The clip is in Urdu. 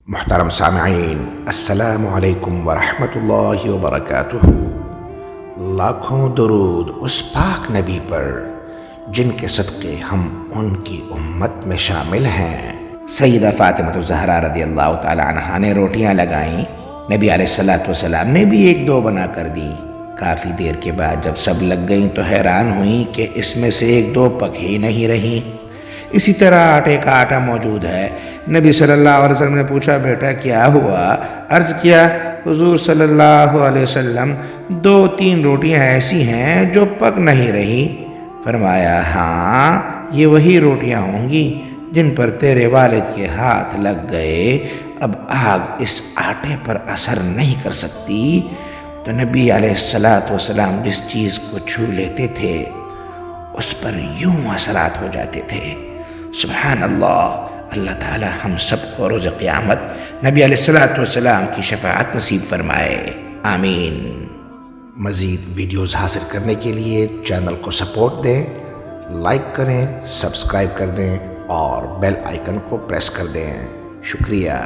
محترم سامعین، السلام علیکم ورحمۃ اللہ وبرکاتہ۔ لاکھوں درود اس پاک نبی پر جن کے صدقے ہم ان کی امت میں شامل ہیں۔ سیدہ فاطمہ الزہرا رضی اللہ تعالی عنہا نے روٹیاں لگائیں، نبی علیہ السلام نے بھی ایک دو بنا کر دی۔ کافی دیر کے بعد جب سب لگ گئیں تو حیران ہوئیں کہ اس میں سے ایک دو پک ہی نہیں رہی۔ اسی طرح آٹے کا آٹا موجود ہے۔ نبی صلی اللہ علیہ وسلم نے پوچھا، بیٹا کیا ہوا؟ عرض کیا، حضور صلی اللہ علیہ وسلم، 2-3 روٹیاں ایسی ہیں جو پک نہیں رہی۔ فرمایا، ہاں یہ وہی روٹیاں ہوں گی جن پر تیرے والد کے ہاتھ لگ گئے۔ اب آگ اس آٹے پر اثر نہیں کر سکتی۔ تو نبی علیہ السلام جس چیز کو چھو لیتے تھے اس پر یوں اثرات ہو جاتے تھے۔ سبحان اللہ۔ اللہ تعالی ہم سب کو روز قیامت نبی علیہ السلام کی شفاعت نصیب فرمائے، آمین۔ مزید ویڈیوز حاصل کرنے کے لیے چینل کو سپورٹ دیں، لائک کریں، سبسکرائب کر دیں اور بیل آئیکن کو پریس کر دیں۔ شکریہ۔